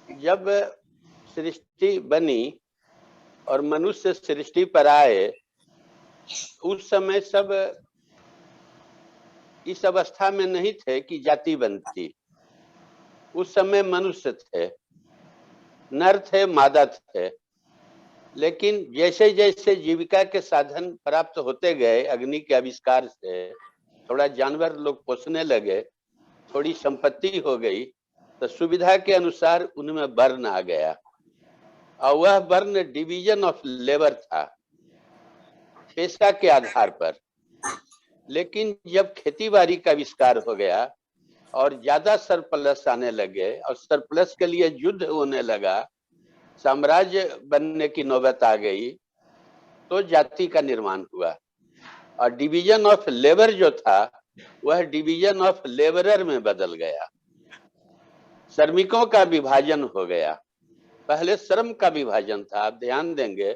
जब सृष्टि बनी और मनुष्य सृष्टि पर आए, उस समय सब इस अवस्था में नहीं थे कि जाति बनती। उस समय मनुष्य थे, नर थे, मादा थे। लेकिन जैसे जैसे जीविका के साधन प्राप्त होते गए, अग्नि के आविष्कार से थोड़ा जानवर लोग पोसने लगे, थोड़ी संपत्ति हो गई, तो सुविधा के अनुसार उनमें वर्ण आ गया, और वह वर्ण डिवीजन ऑफ लेबर था, पेशा के आधार पर। लेकिन जब खेती बाड़ी का आविष्कार हो गया और ज्यादा सरप्लस आने लगे और सरप्लस के लिए युद्ध होने लगा, साम्राज्य बनने की नौबत आ गई, तो जाति का निर्माण हुआ। और डिवीजन ऑफ लेबर जो था वह डिवीजन ऑफ लेबरर में बदल गया, श्रमिकों का विभाजन हो गया। पहले श्रम का विभाजन था। आप ध्यान देंगे,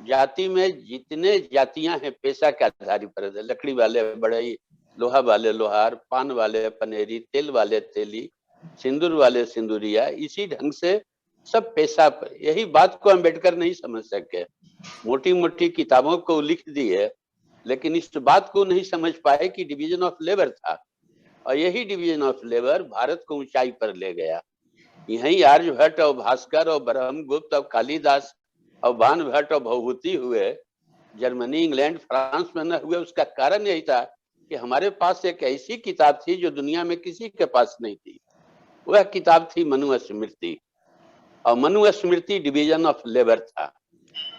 जाति में जितने जातियां हैं पेशा के आधार पर, लकड़ी वाले बढ़ई, लोहा वाले लोहार, पान वाले पनेरी, तेल वाले तेली, सिंदूर वाले सिंदूरिया, इसी ढंग से सब पेशा पर। यही बात को अम्बेडकर नहीं समझ सके, मोटी मोटी किताबों को लिख दिए, लेकिन इस बात को नहीं समझ पाए कि डिवीजन ऑफ लेबर था। और यही डिवीजन ऑफ लेबर भारत को ऊंचाई पर ले गया। यही आर्यभट्ट और भास्कर और ब्रह्मगुप्त और कालिदास और बाणभट्ट और भवभूति हुए, जर्मनी, इंग्लैंड, फ्रांस में न हुए। उसका कारण यही था कि हमारे पास एक ऐसी किताब थी जो दुनिया में किसी के पास नहीं थी। वह किताब थी मनुस्मृति, और मनुस्मृति डिवीजन ऑफ लेबर था।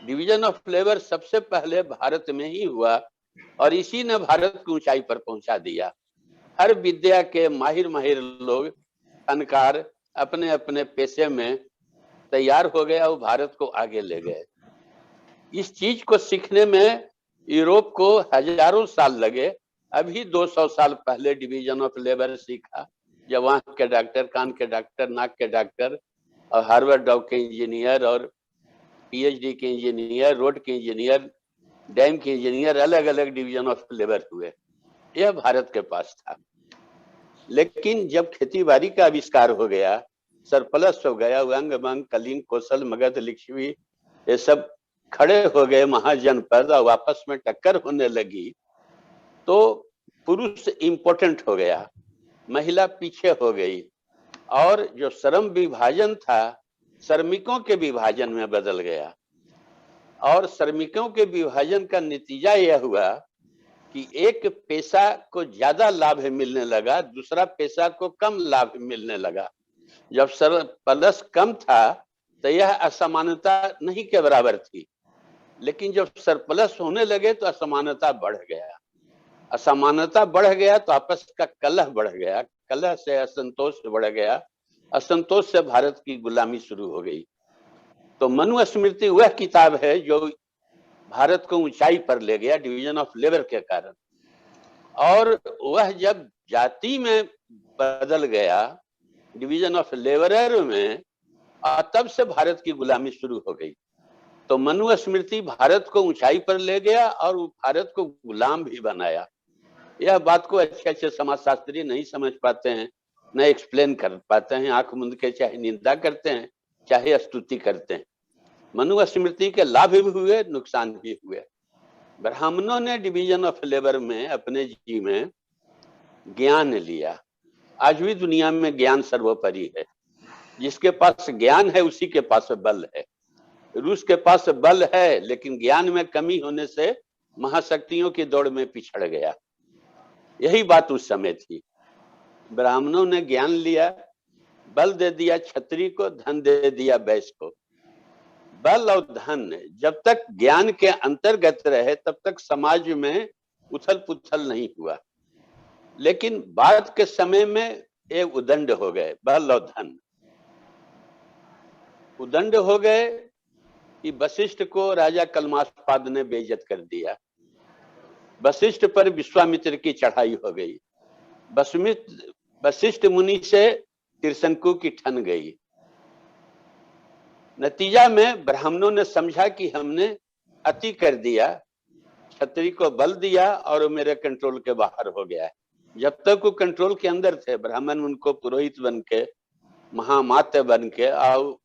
डिवीजन ऑफ लेबर सबसे पहले भारत में ही हुआ, और इसी ने भारत को ऊंचाई पर पहुंचा दिया। हर विद्या के माहिर माहिर लोग, फनकार अपने अपने पेशे में तैयार हो गए और भारत को आगे ले गए। इस चीज को सीखने में यूरोप को हजारों साल लगे। अभी 200 साल पहले डिवीजन ऑफ लेबर सीखा, जब आंख के डॉक्टर, कान के डॉक्टर, नाक के डॉक्टर और हार्वर्ड के इंजीनियर और पीएचडी के इंजीनियर, रोड के इंजीनियर, डैम के इंजीनियर, अलग अलग डिवीजन ऑफ लेबर हुए। यह भारत के पास था। लेकिन जब खेती बाड़ी का आविष्कार हो गया, सरप्लस हो गया, अंग मंग, कलिंग, कौशल, मगध, लिच्छवी, ये सब खड़े हो गए महाजनपद और आपस में टक्कर होने लगी, तो पुरुष इंपोर्टेंट हो गया, महिला पीछे हो गई, और जो श्रम विभाजन था श्रमिकों के विभाजन में बदल गया। और श्रमिकों के विभाजन का नतीजा यह हुआ कि एक पेशा को ज्यादा लाभ मिलने लगा, दूसरा पेशा को कम लाभ मिलने लगा। जब सरप्लस कम था तो यह असमानता नहीं के बराबर थी, लेकिन जब सरप्लस होने लगे तो असमानता बढ़ गया। असमानता बढ़ गया तो आपस का कलह बढ़ गया, कलह से असंतोष बढ़ गया, असंतोष से भारत की गुलामी शुरू हो गई। तो मनुस्मृति वह किताब है जो भारत को ऊंचाई पर ले गया डिवीजन ऑफ लेबर के कारण। और वह जब जाति में बदल गया, डिवीजन ऑफ लेबरर में, तब से भारत की गुलामी शुरू हो गई। तो मनुस्मृति भारत को ऊंचाई पर ले गया और भारत को गुलाम भी बनाया। यह बात को अच्छे अच्छे समाजशास्त्री नहीं समझ पाते हैं, न एक्सप्लेन कर पाते हैं। आंख मूंद के चाहे निंदा करते हैं, चाहे स्तुति करते हैं। मनुस्मृति के लाभ भी हुए, नुकसान भी हुए। ब्राह्मणों ने डिवीजन ऑफ लेबर में अपने जी में ज्ञान लिया। आज भी दुनिया में ज्ञान सर्वोपरि है। जिसके पास ज्ञान है उसी के पास बल है। रूस के पास बल है, लेकिन ज्ञान में कमी होने से महाशक्तियों की दौड़ में पिछड़ गया। यही बात उस समय थी। ब्राह्मणों ने ज्ञान लिया, बल दे दिया क्षत्रिय को, धन दे दिया वैश्य को। बल और धन जब तक ज्ञान के अंतर्गत रहे तब तक समाज में उथल पुथल नहीं हुआ। लेकिन बाद के समय में ये उदंड हो गए, बल और धन उदंड हो गए कि वशिष्ठ को राजा कलमास्पाद ने बेइज्जत कर दिया। वशिष्ठ पर विश्वामित्र की चढ़ाई हो गई। वशिष्ठ मुनि से त्रिशंकु की ठन गई। नतीजा में ब्राह्मणों ने समझा कि हमने अति कर दिया, क्षत्रिय को बल दिया और वो मेरे कंट्रोल के बाहर हो गया है। जब तक वो कंट्रोल के अंदर थे, ब्राह्मण उनको पुरोहित बन के महामात्य बन के और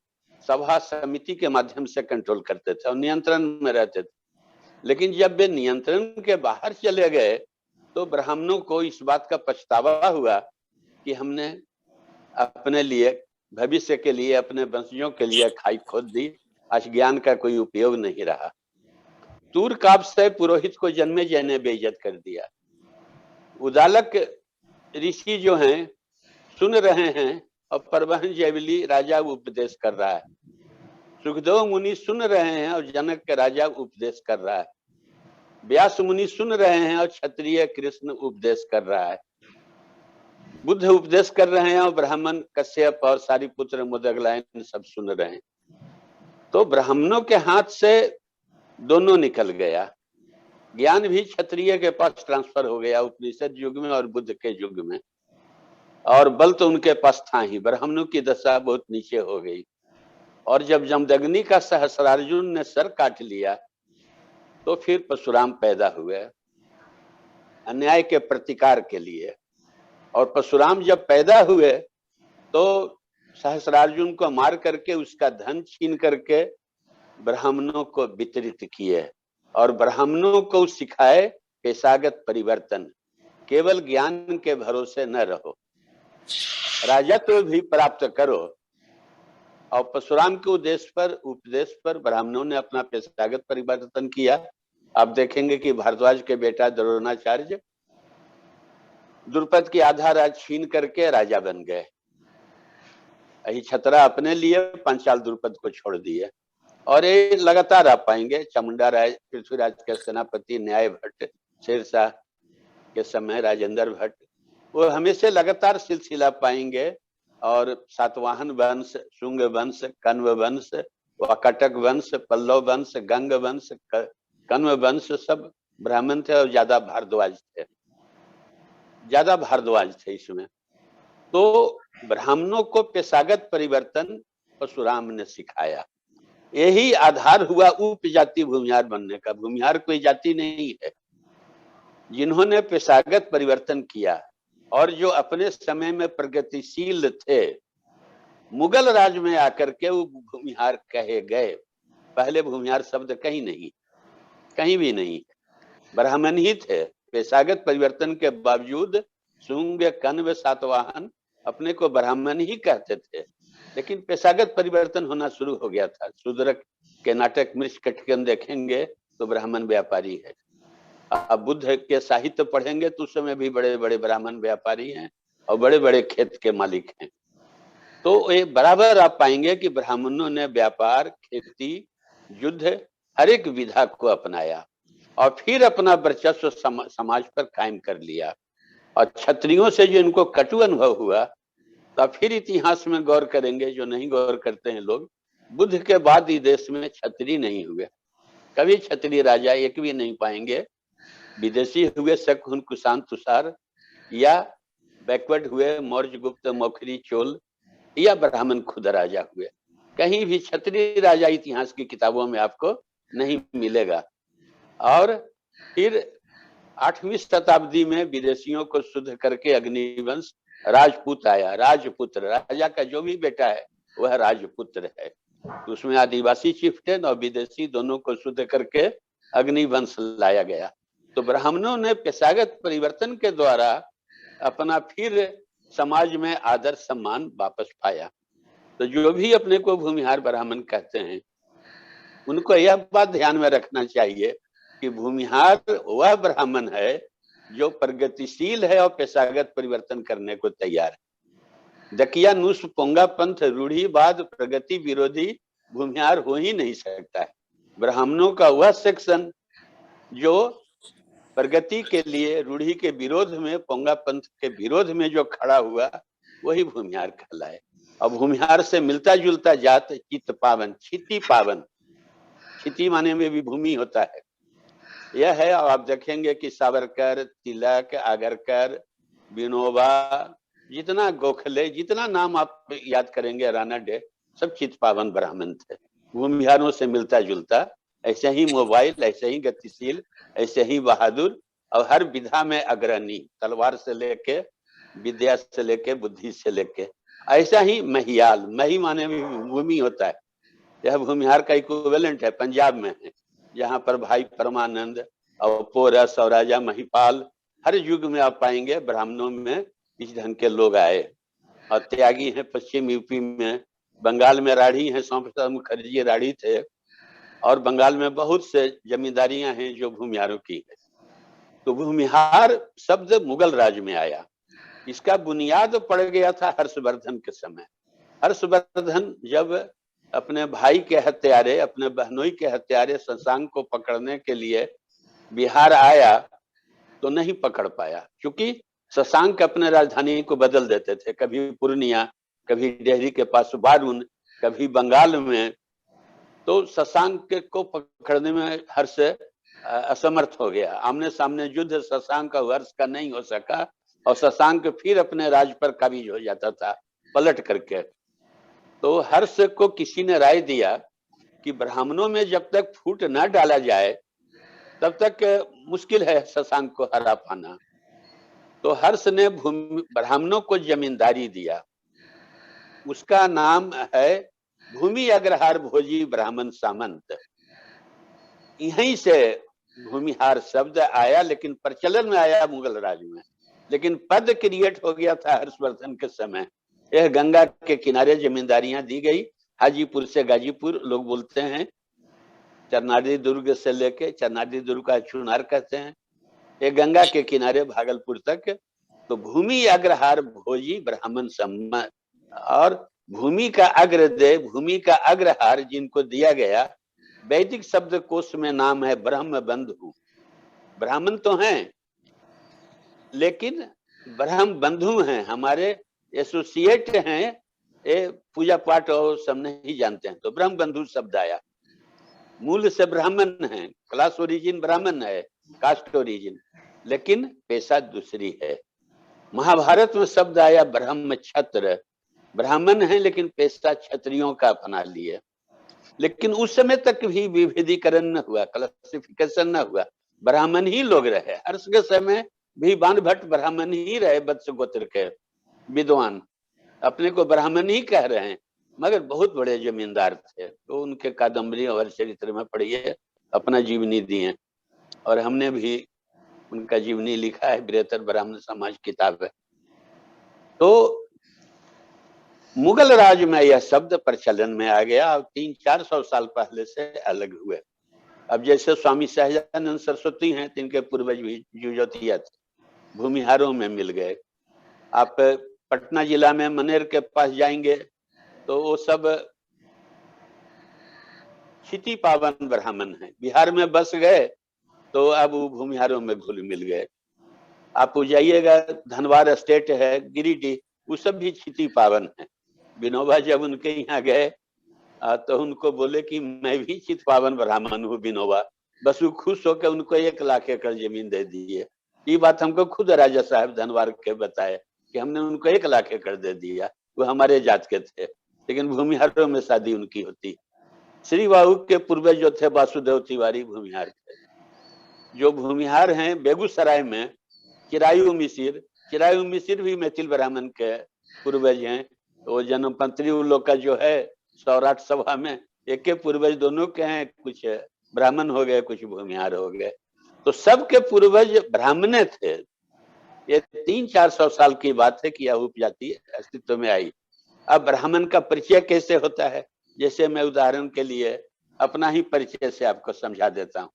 सभा समिति के माध्यम से कंट्रोल करते थे और नियंत्रण में रहते थे। लेकिन जब वे नियंत्रण के बाहर चले गए तो ब्राह्मणों को इस बात का पछतावा हुआ कि हमने अपने लिए, भविष्य के लिए, अपने वंशजों के लिए खाई खोद दी, आज ज्ञान का कोई उपयोग नहीं रहा। तूर काव्य से पुरोहित को जन्मे जय बेइज्जत कर दिया। उदालक ऋषि जो हैं सुन रहे हैं और परवहन जैवली राजा उपदेश कर रहा है। सुखदेव मुनि सुन रहे हैं और जनक के राजा उपदेश कर रहा है। व्यास मुनि सुन रहे हैं और क्षत्रिय कृष्ण उपदेश कर रहा है। बुद्ध उपदेश कर रहे हैं और ब्राह्मण कश्यप और सारिपुत्र मुदगलायन सब सुन रहे हैं। तो ब्राह्मणों के हाथ से दोनों निकल गया। ज्ञान भी क्षत्रिय के पास ट्रांसफर हो गया उपनिषद युग में और बुद्ध के युग में, और बल तो उनके पास था ही। ब्राह्मणों की दशा बहुत नीचे हो गई। और जब जमदग्नि का सहस्रार्जुन ने सर काट लिया तो फिर परशुराम पैदा हुए अन्याय के प्रतिकार के लिए। और परशुराम जब पैदा हुए तो सहस्रार्जुन को मार करके उसका धन छीन करके ब्राह्मणों को वितरित किए और ब्राह्मणों को सिखाए पेशागत परिवर्तन। केवल ज्ञान के भरोसे न रहो, राजत्व भी प्राप्त करो। और परशुराम के उपदेश पर ब्राह्मणों ने अपना पेशागत परिवर्तन किया। आप देखेंगे कि भारद्वाज के बेटा द्रोणाचार्य द्रुपद की आधा राज छीन करके राजा बन गए। यही छतरा अपने लिए, पंचाल द्रुपद को छोड़ दिए। और ये लगातार आप पाएंगे चामुंडा राय, पृथ्वीराज के सेनापति न्याय भट्ट, शेरशाह के समय राजेंद्र भट्ट, वो हमेशा लगातार सिलसिला पाएंगे। और सातवाहन वंश, शुंग वंश, कण्व वंश, वाकाटक वंश, पल्लव वंश, गंग वंश, कण्व वंश सब ब्राह्मण थे और ज्यादा भारद्वाज थे इसमें। तो ब्राह्मणों को पेशागत परिवर्तन परशुराम ने सिखाया। यही आधार हुआ उपजाति भूमिहार बनने का। भूमिहार कोई जाति नहीं है। जिन्होंने पेशागत परिवर्तन किया और जो अपने समय में प्रगतिशील थे, मुगल राज में आकर के वो भूमिहार कहे गए। पहले भूमिहार शब्द कहीं भी नहीं, ब्राह्मण ही थे। पेशागत परिवर्तन के बावजूद शुंग, कण्व, सातवाहन अपने को ब्राह्मण ही कहते थे। लेकिन पेशागत परिवर्तन होना शुरू हो गया था। शूद्रक के नाटक मृच्छकटिकन देखेंगे तो ब्राह्मण व्यापारी है। अब बुद्ध के साहित्य पढ़ेंगे तो उस समय भी बड़े बड़े ब्राह्मण व्यापारी हैं और बड़े बड़े खेत के मालिक हैं। तो ये बराबर आप पाएंगे कि ब्राह्मणों ने व्यापार, खेती, युद्ध, हर एक विधा को अपनाया और फिर अपना वर्चस्व समाज पर कायम कर लिया। और क्षत्रियों से जो इनको कटु अनुभव हुआ, तो फिर इतिहास में गौर करेंगे, जो नहीं गौर करते हैं लोग, बुद्ध के बाद ही देश में क्षत्रिय नहीं हुए। कभी क्षत्रिय राजा एक भी नहीं पाएंगे। विदेशी हुए शक, कुषाण, तुषार, या बैकवर्ड हुए मौर्य, गुप्त, मौखरी, चोल, या ब्राह्मण खुद राजा हुए। कहीं भी क्षत्रिय राजा इतिहास की किताबों में आपको नहीं मिलेगा। और फिर 8वीं शताब्दी में विदेशियों को शुद्ध करके अग्निवंश राजपूत आया। राजपुत्र, राजा का जो भी बेटा है वह राजपुत्र है। उसमें आदिवासी चिफ्टेन और विदेशी दोनों को शुद्ध करके अग्निवंश लाया गया। तो ब्राह्मणों ने पेशागत परिवर्तन के द्वारा अपना फिर समाज में आदर सम्मान वापस पाया। तो जो भी अपने को भूमिहार ब्राह्मण कहते हैं, उनको यह बात ध्यान में रखना चाहिए कि भूमिहार वह ब्राह्मण है जो प्रगतिशील है और पेशागत परिवर्तन करने को तैयार है। दकिया नुस पोंगा पंथ रूढ़िवाद प्रगति विरोधी भूमिहार हो ही नहीं सकता है। ब्राह्मणों का वह सेक्शन जो प्रगति के लिए रूढ़ी के विरोध में, पोंगा पंथ के विरोध में जो खड़ा हुआ, वही भूमिहार कहलाए। और भूमिहार से मिलता जुलता जात चित्त पावन, क्षिति पावन, क्षिति माने में भी भूमि होता है, यह है। और आप देखेंगे कि सावरकर, तिलक, आगरकर, विनोबा, जितना गोखले, जितना नाम आप याद करेंगे, राणा डे, सब चित्त पावन ब्राह्मण थे, भूमिहारों से मिलता जुलता। ऐसे ही मोबाइल, ऐसे ही गतिशील, ऐसे ही बहादुर, और हर विधा में अग्रणी, तलवार से लेके, विद्या से लेके, बुद्धि से लेके ऐसा ही महियाल, मही माने भी भूमि होता है, यह भूमिहार का इक्विवेलेंट है, पंजाब में है, जहाँ पर भाई परमानंद और पोरस और राजा महिपाल हर युग में आप पाएंगे ब्राह्मणों में इस ढंग के लोग आए। और त्यागी हैं पश्चिम यूपी में, बंगाल में राठी हैं, स्वामी प्रसाद मुखर्जी राठी थे, और बंगाल में बहुत से जमींदारियां हैं जो भूमिहारों की है। तो भूमिहार शब्द मुगल राज में आया, इसका बुनियाद पड़ गया था हर्षवर्धन के समय। हर्षवर्धन जब अपने भाई के हत्यारे, अपने बहनोई के हत्यारे शशांक को पकड़ने के लिए बिहार आया तो नहीं पकड़ पाया, क्योंकि शशांक अपने राजधानी को बदल देते थे, कभी पूर्णिया, कभी डेहरी के पास बारून, कभी बंगाल में। तो शशांक को पकड़ने में हर्ष असमर्थ हो गया, आमने सामने युद्ध शशांक और हर्ष का नहीं हो सका, और शशांक फिर अपने राज पर काबिज हो जाता था पलट करके। तो हर्ष को किसी ने राय दिया कि ब्राह्मणों में जब तक फूट न डाला जाए तब तक मुश्किल है शशांक को हरा पाना। तो हर्ष ने ब्राह्मणों को जमींदारी दिया, उसका नाम है भूमि अग्रहार भोजी ब्राह्मण सामंत। यहीं से भूमिहार शब्द आया, लेकिन प्रचलन में आया मुगल राज में, लेकिन पद क्रिएट हो गया था हर्षवर्धन के समय। यह गंगा के किनारे जमींदारियां दी गई, हाजीपुर से गाजीपुर, लोग बोलते हैं चरनाडी दुर्ग से लेके, चरनाडी दुर्ग का चुनार कहते हैं, ये गंगा के किनारे भागलपुर तक। तो भूमि अग्रहार भोजी ब्राह्मण सम्मत, और भूमि का अग्रदेव, भूमि का अग्रहार जिनको दिया गया, वैदिक शब्द कोश में नाम है ब्रह्म बंधु। ब्राह्मण तो हैं लेकिन ब्रह्म बंधु हैं, हमारे एसोसिएट हैं, ये पूजा पाठ और सब नहीं जानते हैं, तो ब्रह्म बंधु शब्द आया। मूल से ब्राह्मण है, क्लास ओरिजिन ब्राह्मण है, कास्ट ओरिजिन, लेकिन पेशा दूसरी है। महाभारत में शब्द आया ब्रह्म क्षत्र, ब्राह्मण है लेकिन पेशा क्षत्रियों का अपना लिए। लेकिन उस समय तक भी विभेदीकरण न हुआ, क्लासिफिकेशन न हुआ, ब्राह्मण ही लोग रहे। हर्ष के समय भी बाण भट्ट ब्राह्मण ही रहे, वत्स गोत्र के विद्वान अपने को ब्राह्मण ही कह रहे हैं, मगर बहुत बड़े जमींदार थे। तो उनके कादम्बरी और चरित्र में पढ़िए, अपना जीवनी दिए, और हमने भी उनका जीवनी लिखा है, बृहत्तर ब्राह्मण समाज किताब है। तो मुगल राज में यह शब्द प्रचलन में आ गया, और 300-400 साल पहले से अलग हुए। अब जैसे स्वामी सहजानंद सरस्वती हैं, तिनके पूर्वज भी जुजोतिया थे, भूमिहारों में मिल गए। आप पटना जिला में मनेर के पास जाएंगे तो वो सब क्षिति पावन ब्राह्मण हैं, बिहार में बस गए तो अब वो भूमिहारों में घुल मिल गए। आप जाइएगा धनबाद स्टेट है, गिरिडीह, वो सब भी क्षिति पावन है। विनोबा जब उनके यहाँ गए तो उनको बोले कि मैं भी चित पावन ब्राह्मण हूँ विनोबा, बस वो खुश होकर उनको 1 लाख एकड़ जमीन दे दिए। ये बात हमको खुद राजा साहब धनबाद के बताए कि हमने उनको 1 लाख एकड़ दे दिया, वो हमारे जात के थे, लेकिन भूमिहारों में शादी उनकी होती। श्री बाबू के पूर्वज जो थे वासुदेव तिवारी भूमिहार थे। जो भूमिहार हैं बेगूसराय में चिरायु मिसिर भी मैथिल ब्राह्मण के पूर्वज हैं। वो जन्मपंत्री उन लोग का जो है सौराठ सभा में एक के पूर्वज दोनों के हैं, कुछ ब्राह्मण हो गए, कुछ भूमिहार हो गए, तो सबके पूर्वज ब्राह्मण थे। ये 300-400 साल की बात है कि यह उपजाति अस्तित्व में आई। अब ब्राह्मण का परिचय कैसे होता है, जैसे मैं उदाहरण के लिए अपना ही परिचय से आपको समझा देता हूँ।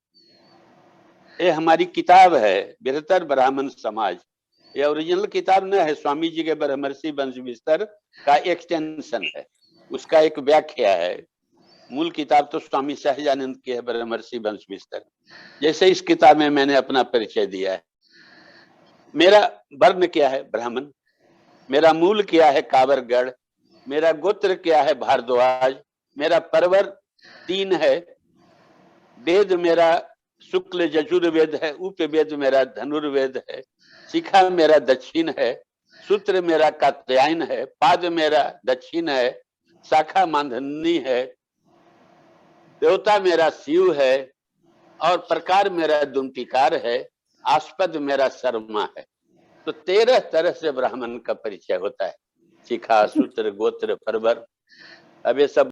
ये हमारी किताब है बृहत्तर ब्राह्मण समाज, ये ओरिजिनल किताब न है, स्वामी जी के ब्रह्मर्षि वंश विस्तार का एक्सटेंशन है, उसका एक व्याख्या है। मूल किताब तो स्वामी सहजानंद की है, ब्रह्मर्षि वंश विस्तार। जैसे इस किताब में मैंने अपना परिचय दिया है, मेरा वर्ण क्या है ब्राह्मण, मेरा मूल क्या है कावरगढ़, मेरा गोत्र क्या है भारद्वाज, मेरा परवर 3 है, वेद मेरा शुक्ल यजुर्वेद है, उपवेद मेरा धनुर्वेद है, शिखा मेरा दक्षिण है, सूत्र मेरा कात्यायन है, पाद मेरा दक्षिण है, शाखा मांधनी है, देवता मेरा शिव है, और प्रकार मेरा दुमटिकार है, आस्पद मेरा शर्मा है। तो 13 तरह से ब्राह्मण का परिचय होता है। शिखा, सूत्र, गोत्र, परबर, अब ये सब